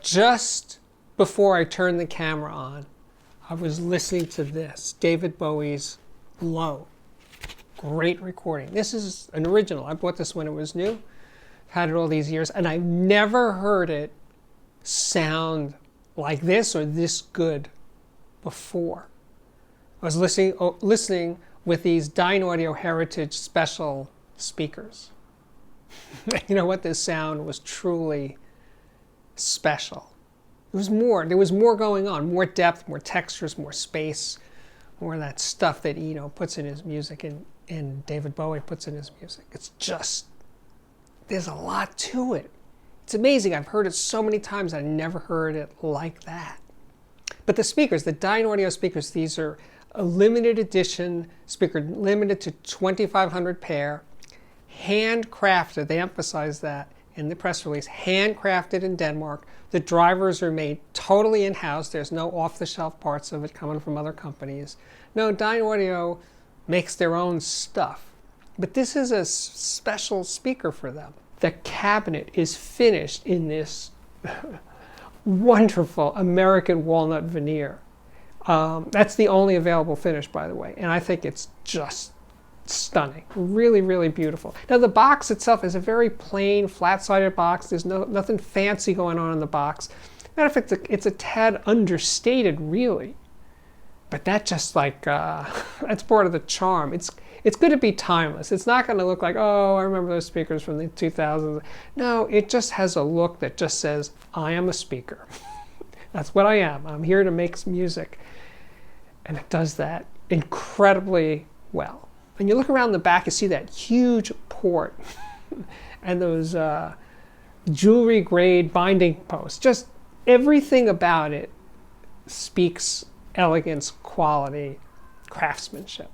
Just before I turned the camera on, I was listening to this, David Bowie's Low. Great recording. This is an original. I bought this when it was new. Had it all these years, and I've never heard it sound like this or this good before. I was listening with these Dynaudio Heritage Special speakers. You know what? This sound was truly special. There was more going on, more depth, more textures, more space, more of that stuff that Eno puts in his music and David Bowie puts in his music. It's just, there's a lot to it. It's amazing. I've heard it so many times. I never heard it like that. But the speakers, the Dynaudio speakers, these are a limited edition speaker, limited to 2,500 pair, handcrafted. They emphasize that in the press release. Handcrafted in Denmark. The drivers are made totally in-house. There's no off-the-shelf parts of it coming from other companies. No, Dynaudio makes their own stuff. But this is a special speaker for them. The cabinet is finished in this wonderful American walnut veneer. That's the only available finish, by the way. And I think it's just stunning. Really, really beautiful. Now, the box itself is a very plain, flat-sided box. There's nothing fancy going on in the box. Matter of fact, it's a tad understated, really. But that just like, that's part of the charm. It's good to be timeless. It's not going to look like, oh, I remember those speakers from the 2000s. No, it just has a look that just says, I am a speaker. That's what I am. I'm here to make music. And it does that incredibly well. When you look around the back, you see that huge port and those jewelry grade binding posts. Just everything about it speaks elegance, quality, craftsmanship.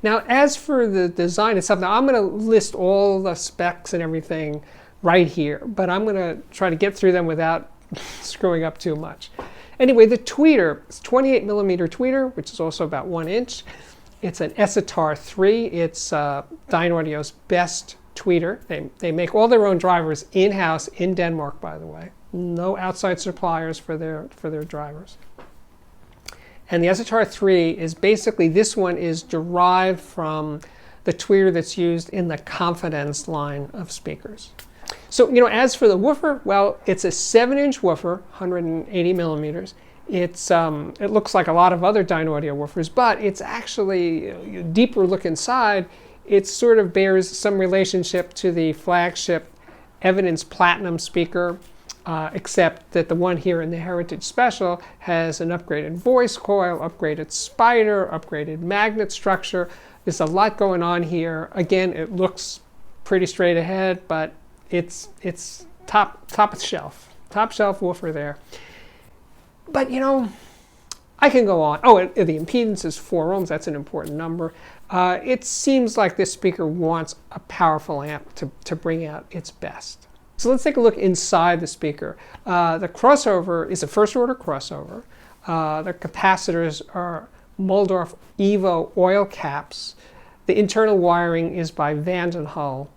Now, as for the design itself, now I'm going to list all the specs and everything right here, but I'm going to try to get through them without screwing up too much. Anyway, the tweeter, it's 28 millimeter tweeter, which is also about 1 inch. It's an Esitar 3. It's Dynaudio's best tweeter. They make all their own drivers in-house in Denmark, by the way. No outside suppliers for their drivers. And the Esitar 3 is basically, this one is derived from the tweeter that's used in the Confidence line of speakers. So, you know, as for the woofer, well, it's a 7-inch woofer, 180 millimeters. It looks like a lot of other Dynaudio woofers, but it's actually, a deeper look inside, it sort of bears some relationship to the flagship Evidence Platinum speaker, except that the one here in the Heritage Special has an upgraded voice coil, upgraded spider, upgraded magnet structure. There's a lot going on here. Again, it looks pretty straight ahead, but it's top shelf woofer there. But you know, I can go on. Oh, the impedance is 4 ohms. That's an important number. It seems like this speaker wants a powerful amp to bring out its best. So let's take a look inside the speaker. The crossover is a first order crossover. The capacitors are Muldorf Evo oil caps. The internal wiring is by Vandenhull.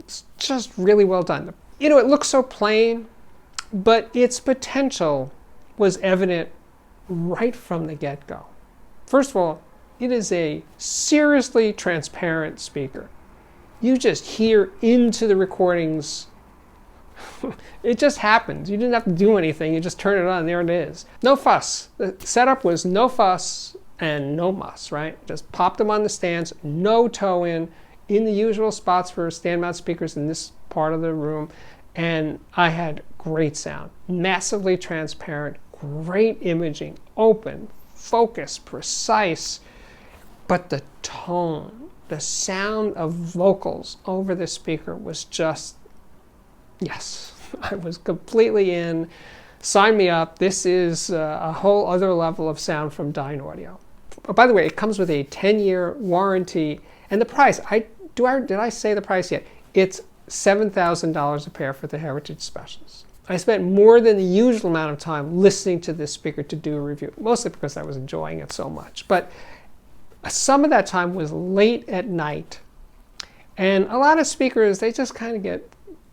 It's just really well done. You know, it looks so plain, but its potential was evident right from the get-go. First of all, it is a seriously transparent speaker. You just hear into the recordings. It just happens. You didn't have to do anything. You just turn it on, there it is. No fuss. The setup was no fuss and no muss, right? Just popped them on the stands, no toe in the usual spots for stand mount speakers in this part of the room, and I had great sound. Massively transparent, great imaging, open, focused, precise, but the tone, the sound of vocals over the speaker was just, yes, I was completely in. Sign me up. This is a whole other level of sound from Dynaudio. Oh, by the way, it comes with a 10-year warranty, and the price, did I say the price yet? It's $7,000 a pair for the Heritage Specials. I spent more than the usual amount of time listening to this speaker to do a review, mostly because I was enjoying it so much. But some of that time was late at night, and a lot of speakers, they just kind of get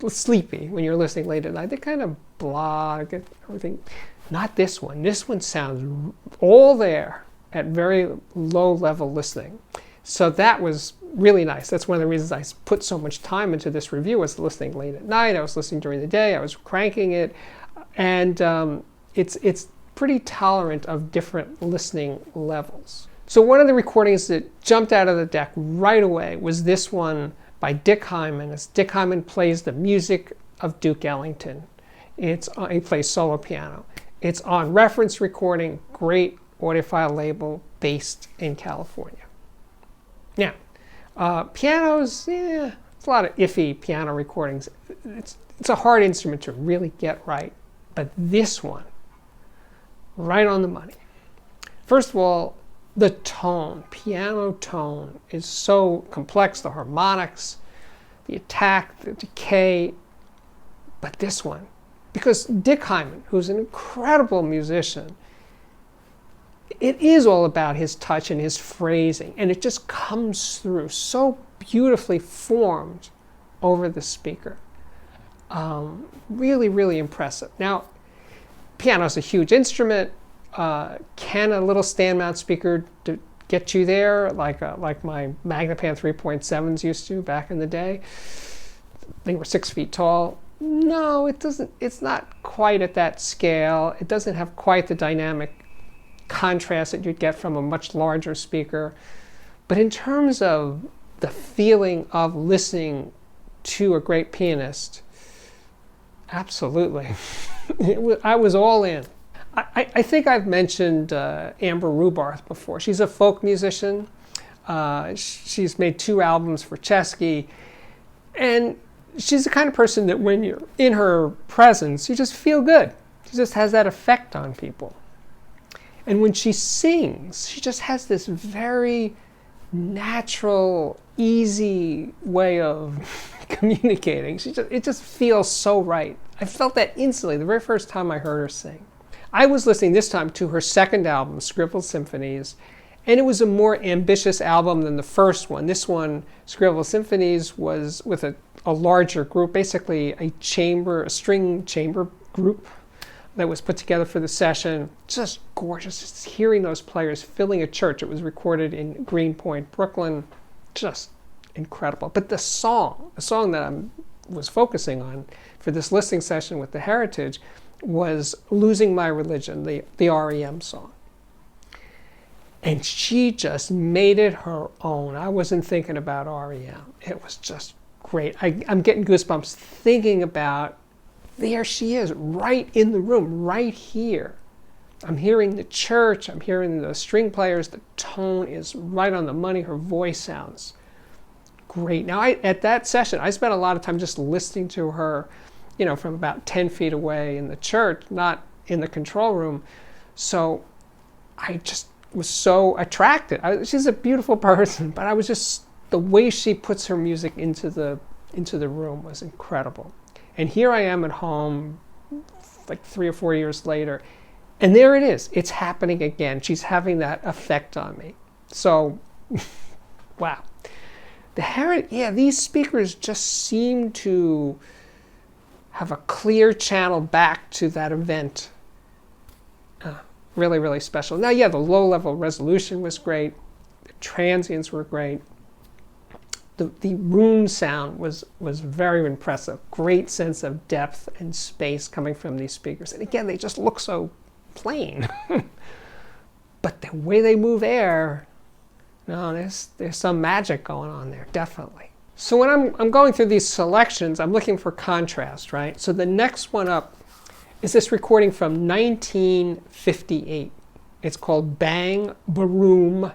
sleepy when you're listening late at night. They kind of blah, get everything. Not this one. This one sounds all there at very low level listening. So that was really nice. That's one of the reasons I put so much time into this review, was listening late at night. I was listening during the day. I was cranking it. And it's pretty tolerant of different listening levels. So one of the recordings that jumped out of the deck right away was this one by Dick Hyman. As Dick Hyman plays the music of Duke Ellington. He plays solo piano. It's on reference recording, great audiophile label based in California. Now, pianos, it's a lot of iffy piano recordings. It's a hard instrument to really get right, but this one, right on the money. First of all, the tone, piano tone, is so complex, the harmonics, the attack, the decay, but this one, because Dick Hyman, who's an incredible musician, it is all about his touch and his phrasing, and it just comes through so beautifully formed over the speaker. Really, really impressive. Now, piano's a huge instrument. Can a little stand mount speaker get you there, like my Magnapan 3.7s used to back in the day? They were 6 feet tall. No, it doesn't. It's not quite at that scale. It doesn't have quite the dynamic contrast that you'd get from a much larger speaker. But in terms of the feeling of listening to a great pianist, absolutely. I was all in. I think I've mentioned Amber Rubarth before. She's a folk musician. She's made 2 albums for Chesky. And she's the kind of person that when you're in her presence, you just feel good. She just has that effect on people. And when she sings, she just has this very natural, easy way of communicating. It just feels so right. I felt that instantly the very first time I heard her sing. I was listening this time to her second album, Scribbled Symphonies, and it was a more ambitious album than the first one. This one, Scribbled Symphonies, was with a larger group, basically a string chamber group that was put together for the session. Just gorgeous, just hearing those players filling a church. It was recorded in Greenpoint, Brooklyn. Just incredible. But the song that I was focusing on for this listening session with the Heritage was Losing My Religion, the REM song. And she just made it her own. I wasn't thinking about REM. It was just great. I'm getting goosebumps thinking about, there she is, right in the room, right here. I'm hearing the church, I'm hearing the string players, the tone is right on the money, her voice sounds great. Now, at that session, I spent a lot of time just listening to her, from about 10 feet away in the church, not in the control room. So I just was so attracted. She's a beautiful person, but I was just, the way she puts her music into the room was incredible. And here I am at home, like 3 or 4 years later, and there it is. It's happening again. She's having that effect on me. So, wow. These speakers just seem to have a clear channel back to that event. Really, really special. Now, the low-level resolution was great. The transients were great. The room sound was very impressive. Great sense of depth and space coming from these speakers. And again, they just look so plain. But the way they move air, no, there's some magic going on there, definitely. So when I'm going through these selections, I'm looking for contrast, right? So the next one up is this recording from 1958. It's called Bang, Baroom,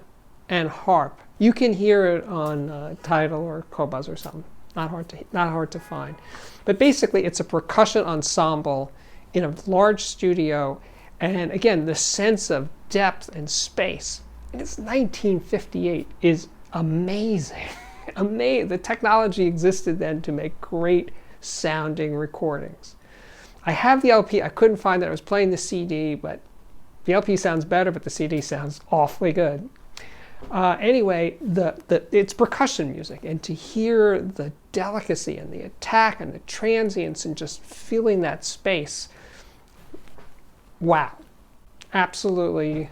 and Harp. You can hear it on Tidal or Qobuz or something. Not hard to find. But basically, it's a percussion ensemble in a large studio, and again, the sense of depth and space. And it's 1958 is amazing. The technology existed then to make great sounding recordings. I have the LP. I couldn't find it. I was playing the CD, but the LP sounds better, but the CD sounds awfully good. Anyway, it's percussion music, and to hear the delicacy and the attack and the transients and just feeling that space, wow, absolutely.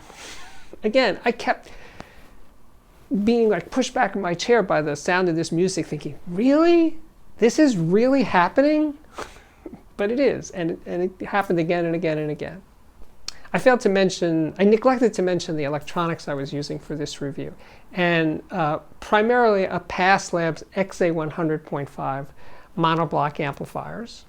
Again, I kept being like pushed back in my chair by the sound of this music, thinking, really? This is really happening? But it is, and it happened again and again and again. I neglected to mention the electronics I was using for this review, and primarily a past Labs XA100.5 monoblock amplifiers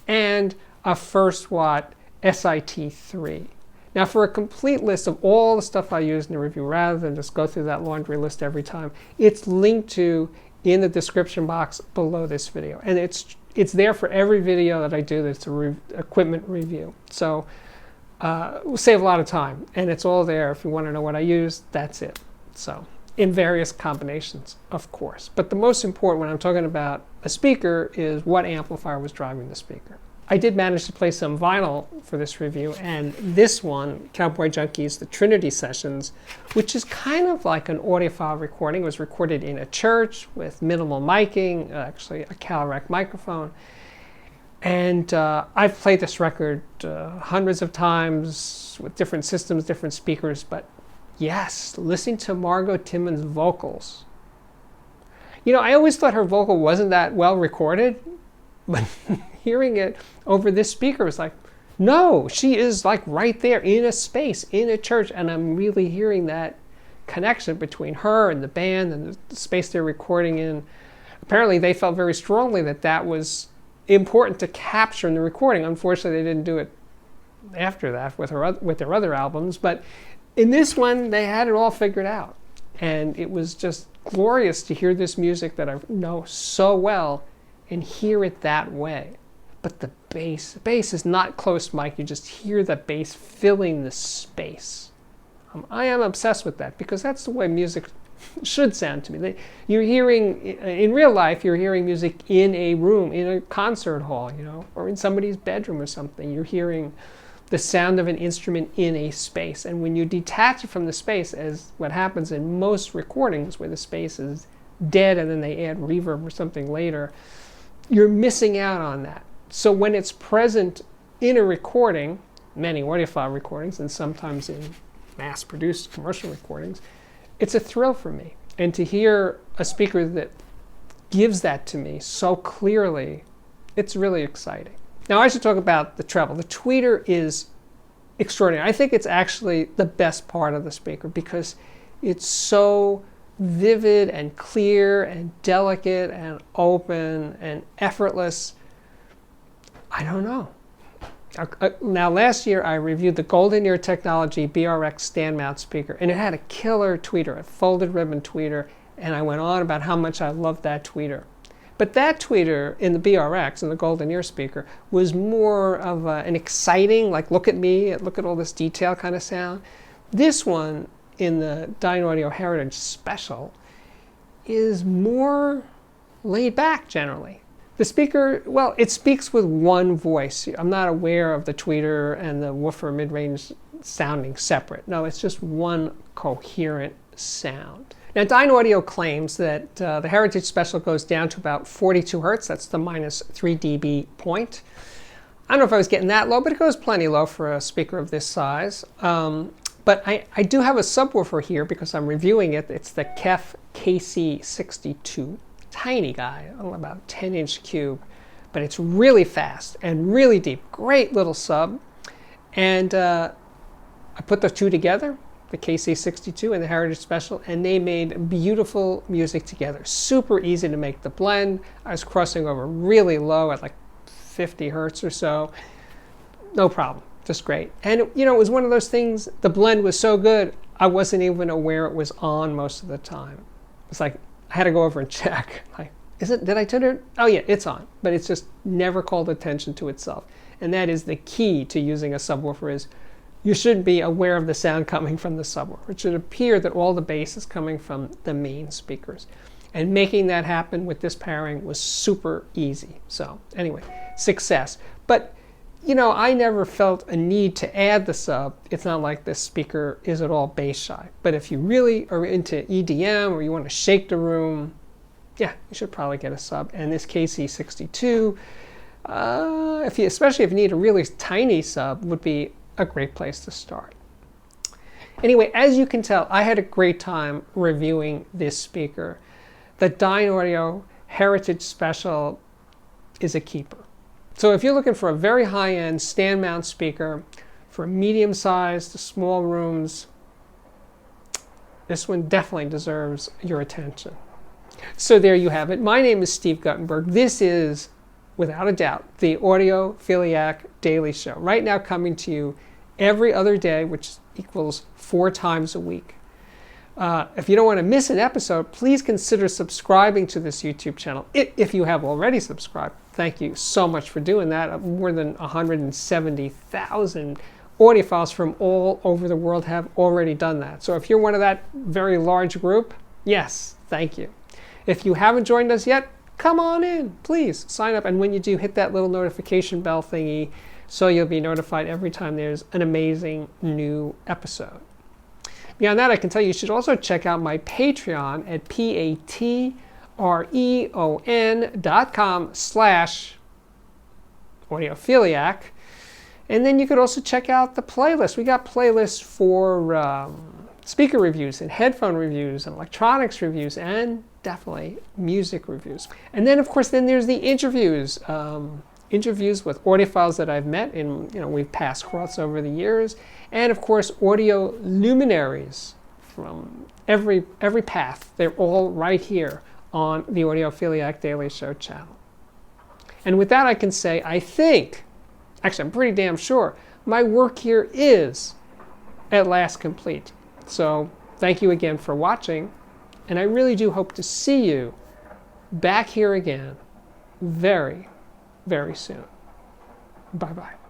and a First Watt SIT3. Now, for a complete list of all the stuff I used in the review, rather than just go through that laundry list every time, it's linked to in the description box below this video, and it's there for every video that I do that's a equipment review. So we'll save a lot of time, and it's all there. If you want to know what I use, that's it. So in various combinations, of course. But the most important when I'm talking about a speaker is what amplifier was driving the speaker. I did manage to play some vinyl for this review, and this one, Cowboy Junkies, the Trinity Sessions, which is kind of like an audiophile recording. It was recorded in a church with minimal miking, actually a CalRec microphone. And I've played this record hundreds of times with different systems, different speakers, but yes, listening to Margot Timmons' vocals. You know, I always thought her vocal wasn't that well recorded, but hearing it over this speaker was like, no, she is like right there in a space, in a church, and I'm really hearing that connection between her and the band and the space they're recording in. Apparently they felt very strongly that that was important to capture in the recording. Unfortunately, they didn't do it after that with their other albums, but in this one, they had it all figured out. And it was just glorious to hear this music that I know so well and hear it that way. But the bass is not close mic. You just hear the bass filling the space. I am obsessed with that because that's the way music should sound to me. You're hearing, in real life, you're hearing music in a room, in a concert hall, you know, or in somebody's bedroom or something. You're hearing the sound of an instrument in a space. And when you detach it from the space, as what happens in most recordings where the space is dead and then they add reverb or something later, you're missing out on that. So when it's present in a recording, many audiophile recordings, and sometimes in mass-produced commercial recordings, it's a thrill for me. And to hear a speaker that gives that to me so clearly, it's really exciting. Now I should talk about the treble. The tweeter is extraordinary. I think it's actually the best part of the speaker because it's so vivid and clear and delicate and open and effortless. I don't know. Now, last year I reviewed the Golden Ear Technology BRX stand mount speaker, and it had a killer tweeter, a folded ribbon tweeter, and I went on about how much I loved that tweeter. But that tweeter in the BRX, in the Golden Ear speaker, was more of an exciting, like look at me, look at all this detail kind of sound. This one in the Dynaudio Heritage Special is more laid back generally. The speaker, well, it speaks with one voice. I'm not aware of the tweeter and the woofer mid-range sounding separate. No, it's just one coherent sound. Now, Dynaudio claims that the Heritage Special goes down to about 42 hertz. That's the minus 3 dB point. I don't know if I was getting that low, but it goes plenty low for a speaker of this size. But I do have a subwoofer here because I'm reviewing it. It's the KEF KC62. Tiny guy, about 10-inch cube, but it's really fast and really deep. Great little sub. And I put the two together, the KC62 and the Heritage Special, and they made beautiful music together. Super easy to make the blend. I was crossing over really low at like 50 hertz or so. No problem, just great. And you know, it was one of those things, the blend was so good, I wasn't even aware it was on most of the time. It's like, I had to go over and check. Like, did I turn it? Oh yeah, it's on. But it's just never called attention to itself. And that is the key to using a subwoofer is you should be aware of the sound coming from the subwoofer. It should appear that all the bass is coming from the main speakers. And making that happen with this pairing was super easy. So anyway, success. But you know, I never felt a need to add the sub. It's not like this speaker is at all bass shy. But if you really are into EDM or you want to shake the room, yeah, you should probably get a sub. And this KC62, especially if you need a really tiny sub, would be a great place to start. Anyway, as you can tell, I had a great time reviewing this speaker. The Dynaudio Heritage Special is a keeper. So if you're looking for a very high-end stand mount speaker for medium-sized to small rooms, this one definitely deserves your attention. So there you have it. My name is Steve Guttenberg. This is, without a doubt, the Audiophiliac Daily Show. Right now coming to you every other day, which equals 4 times a week. If you don't want to miss an episode, please consider subscribing to this YouTube channel if you have already subscribed. Thank you so much for doing that. More than 170,000 audiophiles from all over the world have already done that. So if you're one of that very large group, yes, thank you. If you haven't joined us yet, come on in, please sign up. And when you do, hit that little notification bell thingy so you'll be notified every time there's an amazing new episode. Beyond that, I can tell you should also check out my Patreon at patreon.com/audiophiliac. And then you could also check out the playlist. We got playlists for speaker reviews and headphone reviews and electronics reviews and definitely music reviews. And then, of course, then there's the interviews. Interviews with audiophiles that I've met and we've passed across over the years, and of course audio luminaries from every path. They're all right here on the Audiophiliac Daily Show channel. And with that, I can say I think, actually I'm pretty damn sure, my work here is at last complete. So thank you again for watching, and I really do hope to see you back here again very, very soon. Bye-bye.